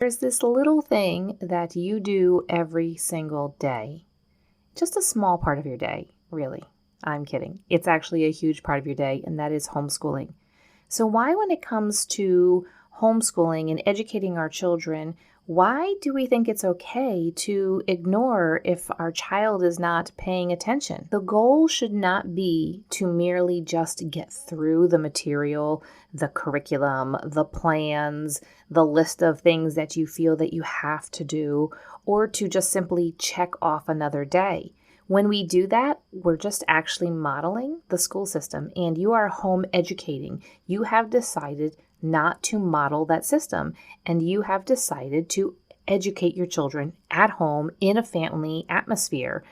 There's this little thing that you do every single day. Just a small part of your day, really. I'm kidding. It's actually a huge part of your day, and that is homeschooling. So why, when it comes to homeschooling and educating our children, why do we think it's okay to ignore if our child is not paying attention? The goal should not be to merely just get through the material, the curriculum, the plans, the list of things that you feel that you have to do, or to just simply check off another day. When we do that, we're just actually modeling the school system, and you are home educating. You have decided not to model that system, and you have decided to educate your children at home in a family atmosphere.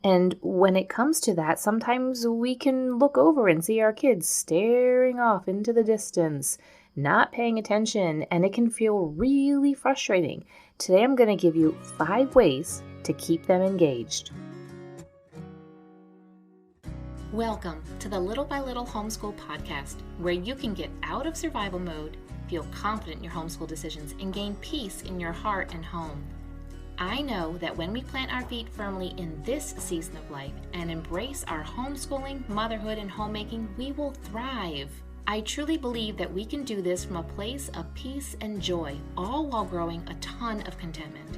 And when it comes to that, sometimes we can look over and see our kids staring off into the distance, not paying attention, and it can feel really frustrating. Today, I'm going to give you 5 ways to keep them engaged. Welcome to the Little by Little Homeschool podcast, where you can get out of survival mode, feel confident in your homeschool decisions, and gain peace in your heart and home. I know that when we plant our feet firmly in this season of life and embrace our homeschooling, motherhood, and homemaking, we will thrive. I truly believe that we can do this from a place of peace and joy, all while growing a ton of contentment.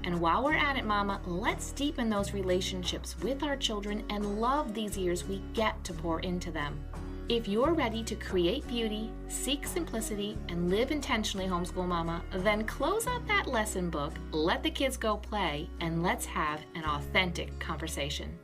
And while we're at it, Mama, let's deepen those relationships with our children and love these years we get to pour into them. If you're ready to create beauty, seek simplicity, and live intentionally, homeschool mama, then close out that lesson book, let the kids go play, and let's have an authentic conversation.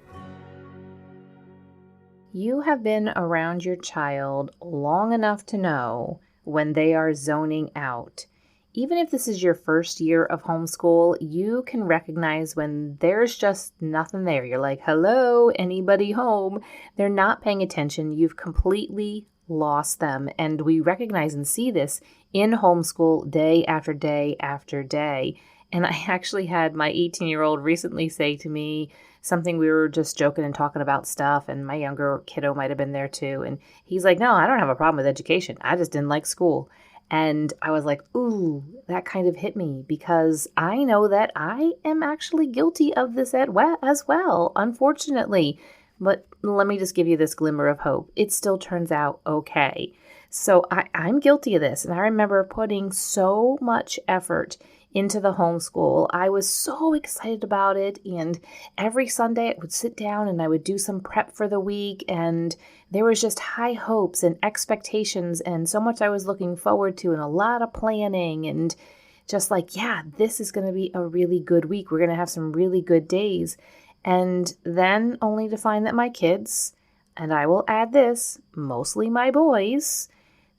You have been around your child long enough to know when they are zoning out. Even if this is your first year of homeschool, you can recognize when there's just nothing there. You're like, hello, anybody home? They're not paying attention. You've completely lost them. And we recognize and see this in homeschool day after day after day. And I actually had my 18-year-old recently say to me something. We were just joking and talking about stuff, and my younger kiddo might have been there too. And he's like, no, I don't have a problem with education. I just didn't like school. And I was like, ooh, that kind of hit me, because I know that I am actually guilty of this as well, unfortunately. But let me just give you this glimmer of hope. It still turns out okay. So I'm guilty of this. And I remember putting so much effort into the homeschool. I was so excited about it. And every Sunday I would sit down and I would do some prep for the week. And there was just high hopes and expectations and so much I was looking forward to, and a lot of planning, and just like, yeah, this is going to be a really good week. We're going to have some really good days. And then only to find that my kids, and I will add this, mostly my boys,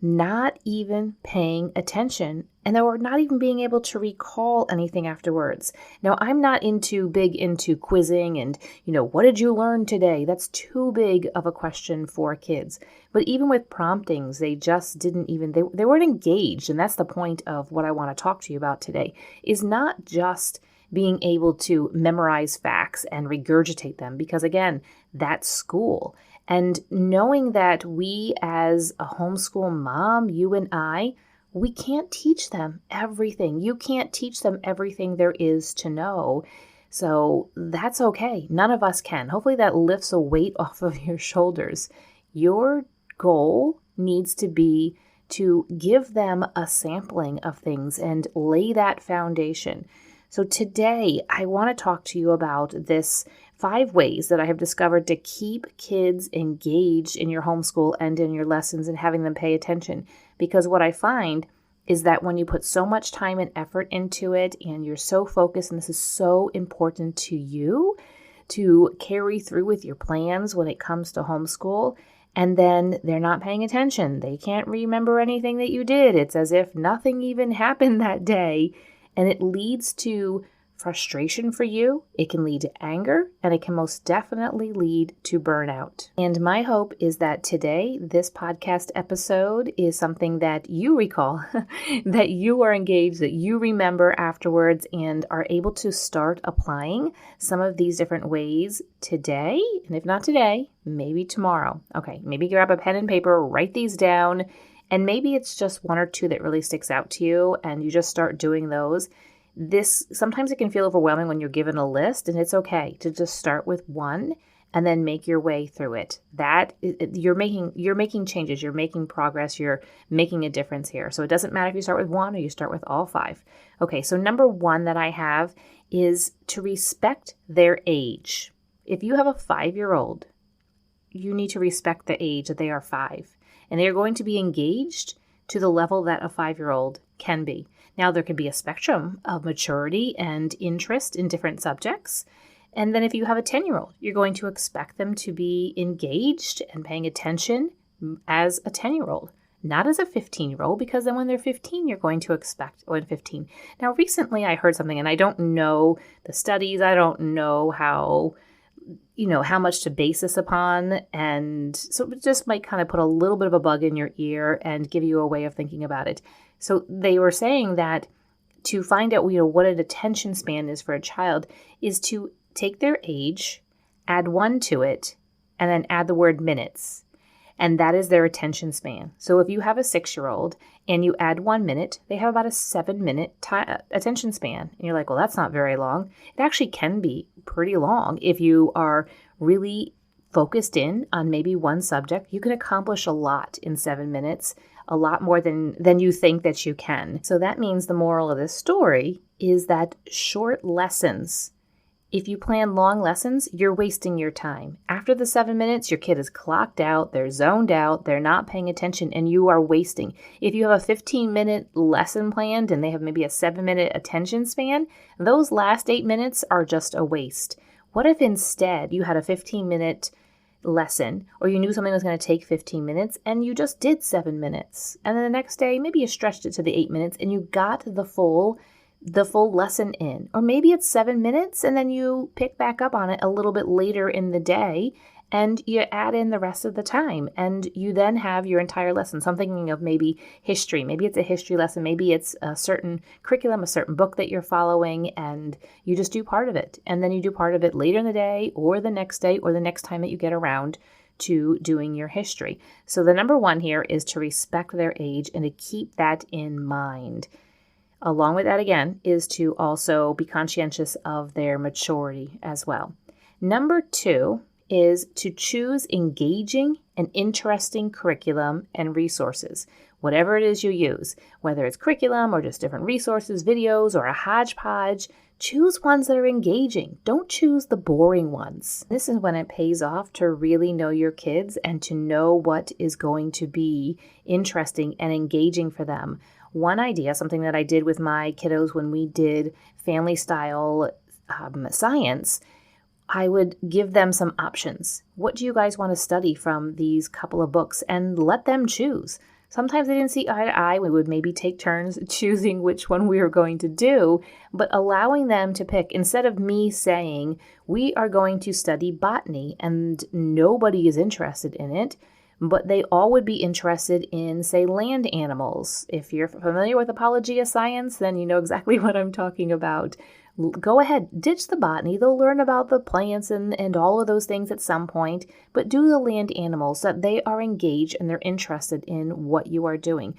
not even paying attention, and they were not even being able to recall anything afterwards. Now, I'm not big into quizzing and, what did you learn today? That's too big of a question for kids. But even with promptings, they just didn't even, they weren't engaged. And that's the point of what I want to talk to you about today, is not just being able to memorize facts and regurgitate them, because again, that's school. And knowing that we as a homeschool mom, you and I, we can't teach them everything. You can't teach them everything there is to know. So that's okay. None of us can. Hopefully that lifts a weight off of your shoulders. Your goal needs to be to give them a sampling of things and lay that foundation. So today I want to talk to you about this 5 ways that I have discovered to keep kids engaged in your homeschool and in your lessons and having them pay attention. Because what I find is that when you put so much time and effort into it and you're so focused, and this is so important to you to carry through with your plans when it comes to homeschool, and then they're not paying attention. They can't remember anything that you did. It's as if nothing even happened that day. And it leads to frustration for you. It can lead to anger, and it can most definitely lead to burnout. And my hope is that today, this podcast episode is something that you recall, that you are engaged, that you remember afterwards, and are able to start applying some of these different ways today. And if not today, maybe tomorrow. Okay, maybe grab a pen and paper, write these down, And maybe it's just one or two that really sticks out to you and you just start doing those. Sometimes it can feel overwhelming when you're given a list, and it's okay to just start with one and then make your way through it. You're making changes, you're making progress, you're making a difference here. So it doesn't matter if you start with one or you start with all five. Okay, so number one that I have is to respect their age. If you have a 5-year-old, you need to respect the age that they are 5. And they are going to be engaged to the level that a 5-year-old can be. Now, there can be a spectrum of maturity and interest in different subjects. And then if you have a 10-year-old, you're going to expect them to be engaged and paying attention as a 10-year-old, not as a 15-year-old, because then when they're 15, you're going to expect, when 15. Now, recently I heard something, and I don't know the studies. I don't know how much to base this upon. And so it just might kind of put a little bit of a bug in your ear and give you a way of thinking about it. So they were saying that to find out, what an attention span is for a child is to take their age, add 1 to it, and then add the word minutes. And that is their attention span. So if you have a 6-year-old and you add 1 minute, they have about a 7-minute attention span. And you're like, well, that's not very long. It actually can be pretty long. If you are really focused in on maybe one subject, you can accomplish a lot in 7 minutes, a lot more than you think that you can. So that means the moral of this story is that short lessons, if you plan long lessons, you're wasting your time. After the 7 minutes, your kid is clocked out, they're zoned out, they're not paying attention, and you are wasting. If you have a 15-minute lesson planned and they have maybe a 7-minute attention span, those last 8 minutes are just a waste. What if instead you had a 15-minute lesson, or you knew something was going to take 15 minutes and you just did 7 minutes, and then the next day maybe you stretched it to the 8 minutes and you got the full lesson in? Or maybe it's 7 minutes and then you pick back up on it a little bit later in the day and you add in the rest of the time, and you then have your entire lesson. So I'm thinking of maybe history. Maybe it's a history lesson. Maybe it's a certain curriculum, a certain book that you're following, and you just do part of it. And then you do part of it later in the day or the next day or the next time that you get around to doing your history. So the number one here is to respect their age and to keep that in mind. Along with that, again, is to also be conscientious of their maturity as well. Number 2 is to choose engaging and interesting curriculum and resources. Whatever it is you use, whether it's curriculum or just different resources, videos, or a hodgepodge, choose ones that are engaging. Don't choose the boring ones. This is when it pays off to really know your kids and to know what is going to be interesting and engaging for them. One idea, something that I did with my kiddos when we did family style science, I would give them some options. What do you guys want to study from these couple of books? And let them choose. Sometimes they didn't see eye to eye. We would maybe take turns choosing which one we were going to do, but allowing them to pick. Instead of me saying, we are going to study botany and nobody is interested in it, but they all would be interested in, say, land animals. If you're familiar with Apologia Science, then you know exactly what I'm talking about. Go ahead, ditch the botany. They'll learn about the plants and all of those things at some point, but do the land animals so that they are engaged and they're interested in what you are doing.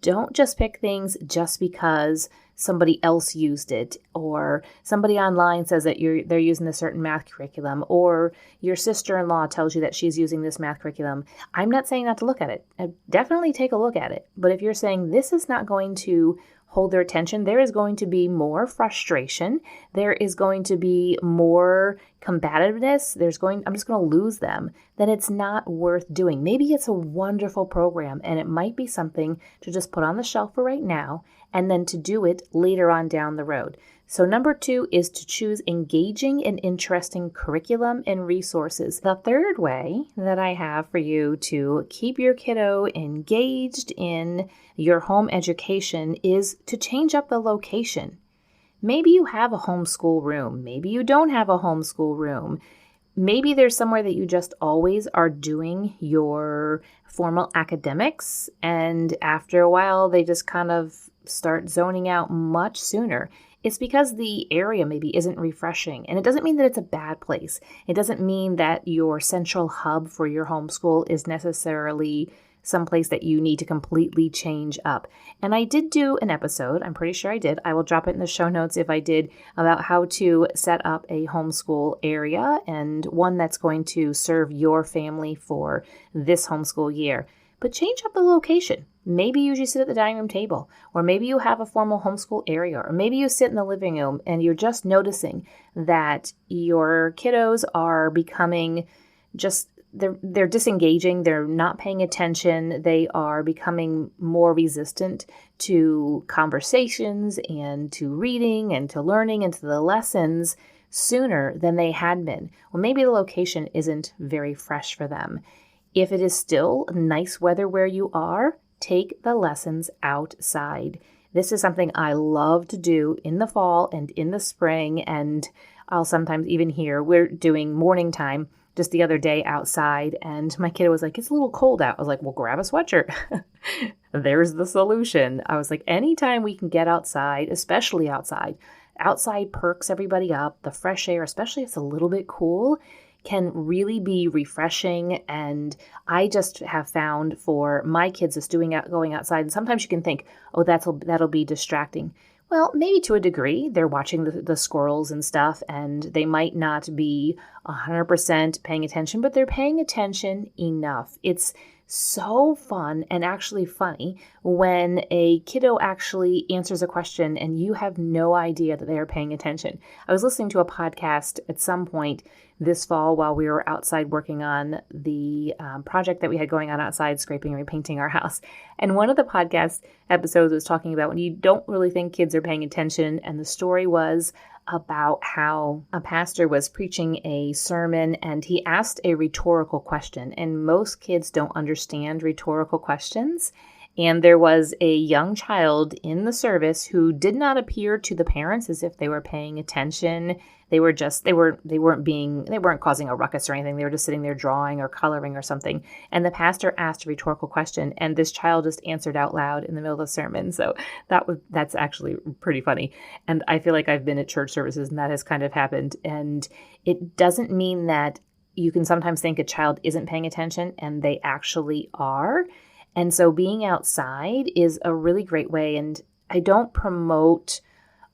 Don't just pick things just because somebody else used it, or somebody online says that they're using a certain math curriculum, or your sister-in-law tells you that she's using this math curriculum. I'm not saying not to look at it. Definitely take a look at it. But if you're saying this is not going to hold their attention, there is going to be more frustration. There is going to be more combativeness. I'm just going to lose them. Then it's not worth doing. Maybe it's a wonderful program and it might be something to just put on the shelf for right now and then to do it later on down the road. So number 2 is to choose engaging and interesting curriculum and resources. The third way that I have for you to keep your kiddo engaged in your home education is to change up the location. Maybe you have a homeschool room. Maybe you don't have a homeschool room. Maybe there's somewhere that you just always are doing your formal academics, and after a while they just kind of start zoning out much sooner. It's because the area maybe isn't refreshing. And it doesn't mean that it's a bad place. It doesn't mean that your central hub for your homeschool is necessarily someplace that you need to completely change up. And I did do an episode, I'm pretty sure I did. I will drop it in the show notes if I did, about how to set up a homeschool area and one that's going to serve your family for this homeschool year. But change up the location. Maybe you just sit at the dining room table, or maybe you have a formal homeschool area, or maybe you sit in the living room and you're just noticing that your kiddos are becoming just, they're disengaging, they're not paying attention, they are becoming more resistant to conversations and to reading and to learning and to the lessons sooner than they had been. Well, maybe the location isn't very fresh for them. If it is still nice weather where you are, take the lessons outside. This is something I love to do in the fall and in the spring, and I'll sometimes even hear we're doing morning time just the other day outside, and my kid was like, it's a little cold out. I was like, well, grab a sweatshirt. There's the solution. I was like, anytime we can get outside, especially outside perks everybody up. The fresh air, especially if it's a little bit cool, can really be refreshing. And I just have found for my kids just going outside, and sometimes you can think, oh, that'll be distracting. Well, maybe to a degree. They're watching the squirrels and stuff, and they might not be 100% paying attention, but they're paying attention enough. It's so fun and actually funny when a kiddo actually answers a question and you have no idea that they are paying attention. I was listening to a podcast at some point this fall while we were outside working on the project that we had going on outside, scraping and repainting our house. And one of the podcast episodes was talking about when you don't really think kids are paying attention. And the story was about how a pastor was preaching a sermon and he asked a rhetorical question. And most kids don't understand rhetorical questions. And there was a young child in the service who did not appear to the parents as if they were paying attention. They weren't causing a ruckus or anything. They were just sitting there drawing or coloring or something. And the pastor asked a rhetorical question, and this child just answered out loud in the middle of the sermon. So that's actually pretty funny. And I feel like I've been at church services and that has kind of happened. And it doesn't mean that you can sometimes think a child isn't paying attention, and they actually are. And so being outside is a really great way. And I don't promote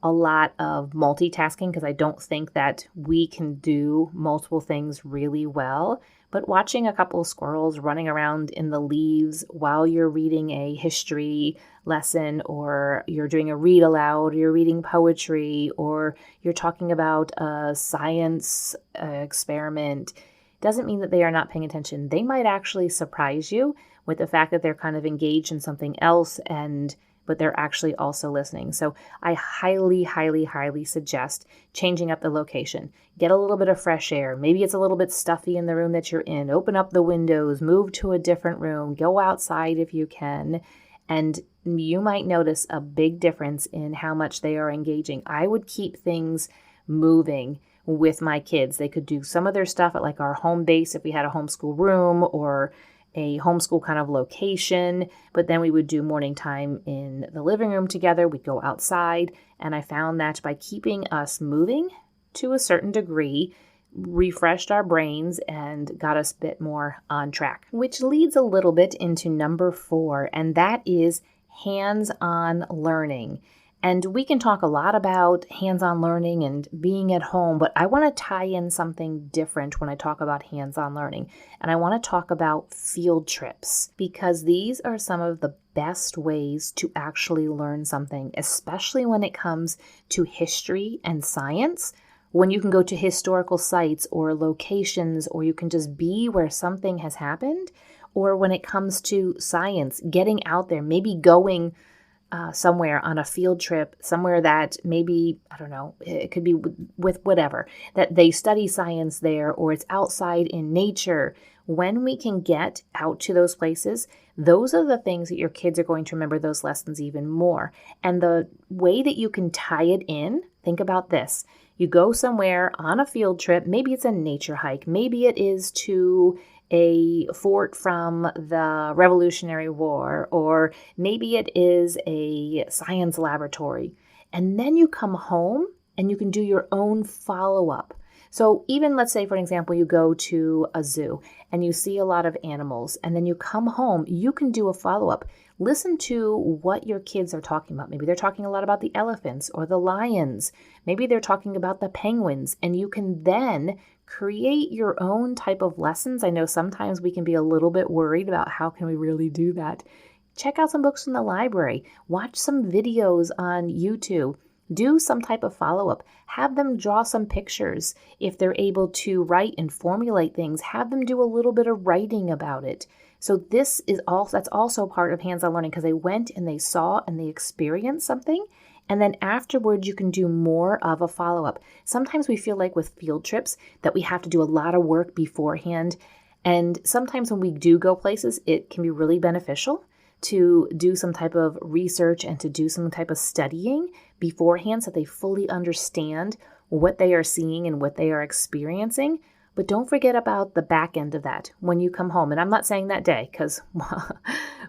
a lot of multitasking because I don't think that we can do multiple things really well. But watching a couple of squirrels running around in the leaves while you're reading a history lesson, or you're doing a read aloud, or you're reading poetry, or you're talking about a science experiment, doesn't mean that they are not paying attention. They might actually surprise you with the fact that they're kind of engaged in something else, but they're actually also listening. So I highly, highly, highly suggest changing up the location. Get a little bit of fresh air. Maybe it's a little bit stuffy in the room that you're in. Open up the windows, move to a different room, go outside if you can, and you might notice a big difference in how much they are engaging. I would keep things moving with my kids. They could do some of their stuff at like our home base if we had a homeschool room or a homeschool kind of location, but then we would do morning time in the living room together. We'd go outside, and I found that by keeping us moving to a certain degree, refreshed our brains and got us a bit more on track, which leads a little bit into number 4, and that is hands-on learning. And we can talk a lot about hands-on learning and being at home, but I want to tie in something different when I talk about hands-on learning. And I want to talk about field trips, because these are some of the best ways to actually learn something, especially when it comes to history and science, when you can go to historical sites or locations, or you can just be where something has happened, or when it comes to science, getting out there, maybe going somewhere on a field trip, somewhere that maybe, I don't know, it could be with whatever, that they study science there, or it's outside in nature. When we can get out to those places, those are the things that your kids are going to remember those lessons even more. And the way that you can tie it in, think about this. You go somewhere on a field trip, maybe it's a nature hike, maybe it is to a fort from the Revolutionary War, or maybe it is a science laboratory. And then you come home and you can do your own follow-up. So even let's say, for example, you go to a zoo and you see a lot of animals and then you come home, you can do a follow-up. Listen to what your kids are talking about. Maybe they're talking a lot about the elephants or the lions. Maybe they're talking about the penguins, and you can then create your own type of lessons. I know sometimes we can be a little bit worried about how can we really do that. Check out some books from the library. Watch some videos on YouTube. Do some type of follow-up. Have them draw some pictures. If they're able to write and formulate things, have them do a little bit of writing about it. So that's also part of hands-on learning, because they went and they saw and they experienced something. And then afterwards, you can do more of a follow-up. Sometimes we feel like with field trips that we have to do a lot of work beforehand. And sometimes when we do go places, it can be really beneficial to do some type of research and to do some type of studying beforehand so they fully understand what they are seeing and what they are experiencing. But don't forget about the back end of that when you come home. And I'm not saying that day, because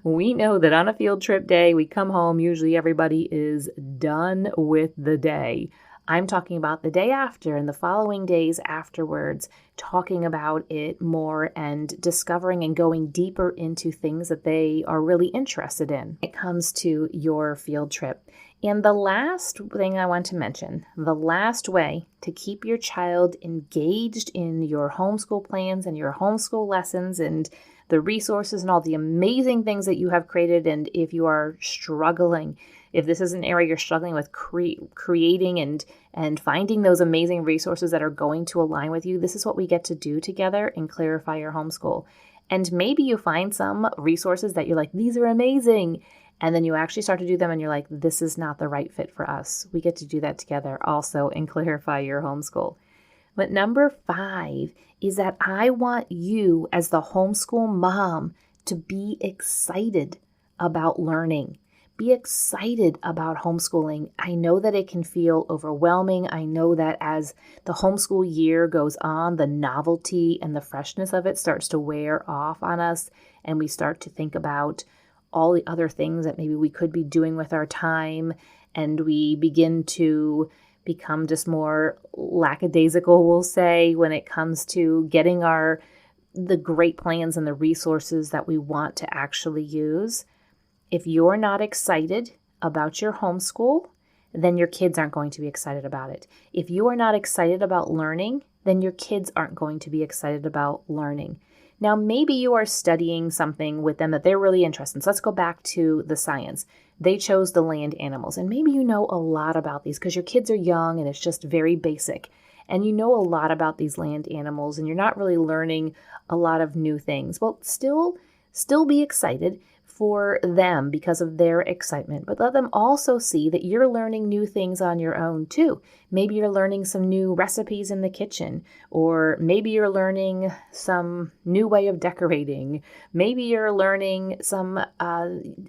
we know that on a field trip day, we come home, usually everybody is done with the day. I'm talking about the day after and the following days afterwards, talking about it more and discovering and going deeper into things that they are really interested in when it comes to your field trip. And the last thing I want to mention, the last way to keep your child engaged in your homeschool plans and your homeschool lessons and the resources and all the amazing things that you have created. And if you are struggling, if this is an area you're struggling with creating and finding those amazing resources that are going to align with you, this is what we get to do together and Clarify Your Homeschool. And maybe you find some resources that you're like, these are amazing. And then you actually start to do them and you're like, this is not the right fit for us. We get to do that together also and Clarify Your Homeschool. But number 5 is that I want you as the homeschool mom to be excited about learning. Be excited about homeschooling. I know that it can feel overwhelming. I know that as the homeschool year goes on, the novelty and the freshness of it starts to wear off on us, and we start to think about all the other things that maybe we could be doing with our time, and we begin to become just more lackadaisical, we'll say, when it comes to getting the great plans and the resources that we want to actually use. If you're not excited about your homeschool, then your kids aren't going to be excited about it. If you are not excited about learning, then your kids aren't going to be excited about learning. Now, maybe you are studying something with them that they're really interested in. So let's go back to the science. They chose the land animals, and maybe you know a lot about these because your kids are young and it's just very basic. And you know a lot about these land animals and you're not really learning a lot of new things. Well, still be excited for them because of their excitement, but let them also see that you're learning new things on your own too. Maybe you're learning some new recipes in the kitchen, or maybe you're learning some new way of decorating. Maybe you're learning some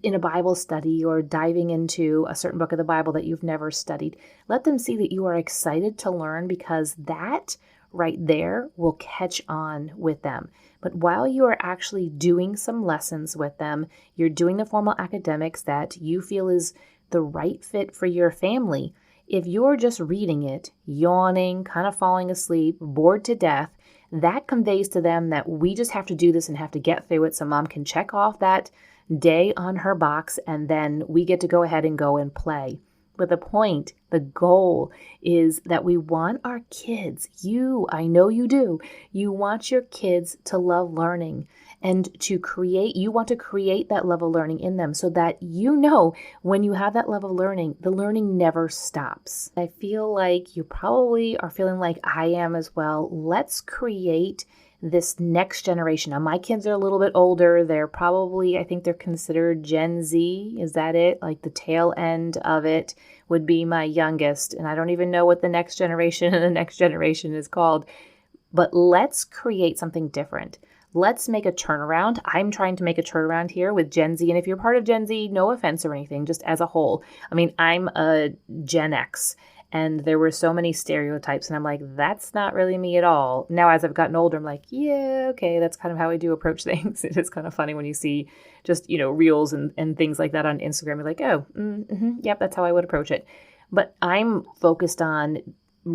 in a Bible study or diving into a certain book of the Bible that you've never studied. Let them see that you are excited to learn, because that right there will catch on with them. But while you are actually doing some lessons with them, you're doing the formal academics that you feel is the right fit for your family. If you're just reading it, yawning, kind of falling asleep, bored to death, that conveys to them that we just have to do this and have to get through it so mom can check off that day on her box, and then we get to go ahead and go and play. But the point, the goal is that we want our kids, I know you do, you want your kids to love learning and you want to create that love of learning in them so that when you have that love of learning, the learning never stops. I feel like you probably are feeling like I am as well. Let's create this next generation. Now, my kids are a little bit older. They're probably, I think they're considered Gen Z. Is that it? Like the tail end of it would be my youngest. And I don't even know what the next generation and the next generation is called. But let's create something different. Let's make a turnaround. I'm trying to make a turnaround here with Gen Z. And if you're part of Gen Z, no offense or anything, just as a whole. I mean, I'm a Gen X. And there were so many stereotypes, and I'm like, that's not really me at all. Now, as I've gotten older, I'm like, yeah, okay, that's kind of how I do approach things. It is kind of funny when you see just, reels and things like that on Instagram. You're like, oh, yep, that's how I would approach it. But I'm focused on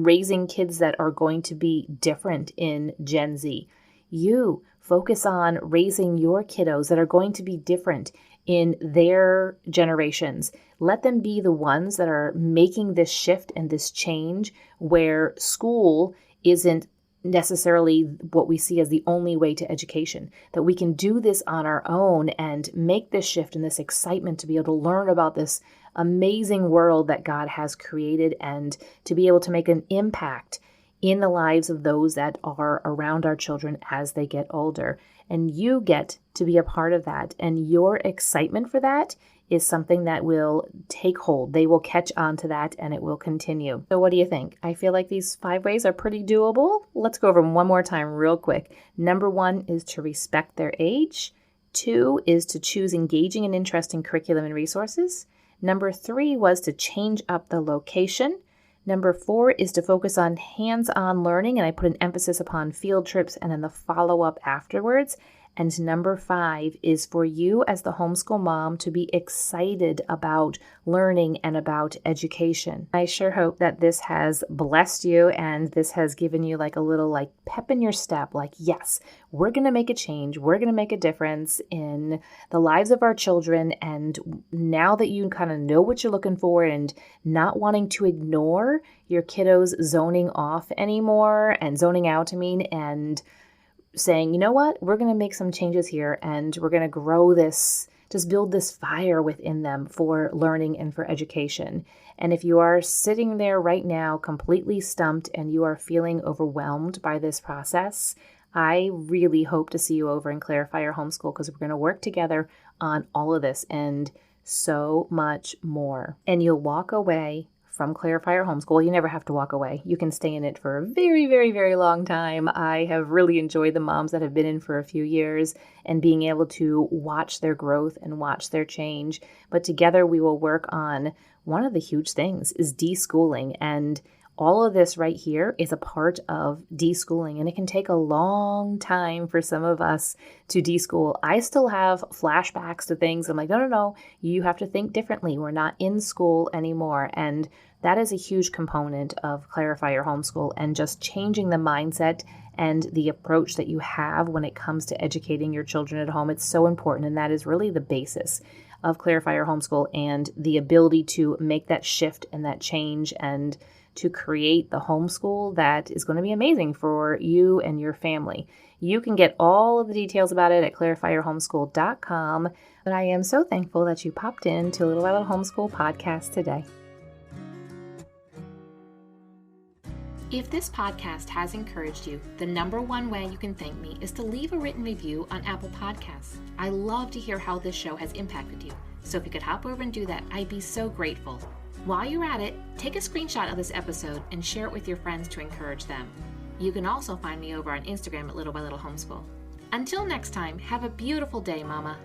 raising kids that are going to be different in Gen Z. You focus on raising your kiddos that are going to be different in their generations. Let them be the ones that are making this shift and this change where school isn't necessarily what we see as the only way to education, that we can do this on our own and make this shift and this excitement to be able to learn about this amazing world that God has created and to be able to make an impact in the lives of those that are around our children as they get older. And you get to be a part of that. And your excitement for that is something that will take hold. They will catch on to that and it will continue. So what do you think? I feel like these 5 ways are pretty doable. Let's go over them one more time real quick. Number 1 is to respect their age. 2 is to choose engaging and interesting curriculum and resources. Number 3 was to change up the location. Number 4 is to focus on hands-on learning, and I put an emphasis upon field trips and then the follow-up afterwards. And number 5 is for you as the homeschool mom to be excited about learning and about education. I sure hope that this has blessed you and this has given you like a little pep in your step, like, yes, we're going to make a change. We're going to make a difference in the lives of our children. And now that you kind of know what you're looking for and not wanting to ignore your kiddos zoning off anymore and zoning out, and saying, you know what, we're going to make some changes here and we're going to grow this, just build this fire within them for learning and for education. And if you are sitting there right now completely stumped and you are feeling overwhelmed by this process, I really hope to see you over in Clarify Your Homeschool, because we're going to work together on all of this and so much more. And you'll walk away from Clarify Your Homeschool. You never have to walk away. You can stay in it for a very, very, very long time. I have really enjoyed the moms that have been in for a few years and being able to watch their growth and watch their change. But together we will work on one of the huge things is deschooling. And all of this right here is a part of deschooling, and it can take a long time for some of us to deschool. I still have flashbacks to things. I'm like, no, you have to think differently. We're not in school anymore. And that is a huge component of Clarify Your Homeschool and just changing the mindset and the approach that you have when it comes to educating your children at home. It's so important, and that is really the basis of Clarify Your Homeschool and the ability to make that shift and that change and to create the homeschool that is going to be amazing for you and your family. You can get all of the details about it at clarifyyourhomeschool.com. But I am so thankful that you popped in to Little by Little Homeschool podcast today. If this podcast has encouraged you, the number 1 way you can thank me is to leave a written review on Apple Podcasts. I love to hear how this show has impacted you. So if you could hop over and do that, I'd be so grateful. While you're at it, take a screenshot of this episode and share it with your friends to encourage them. You can also find me over on Instagram at Little by Little Homeschool. Until next time, have a beautiful day, Mama.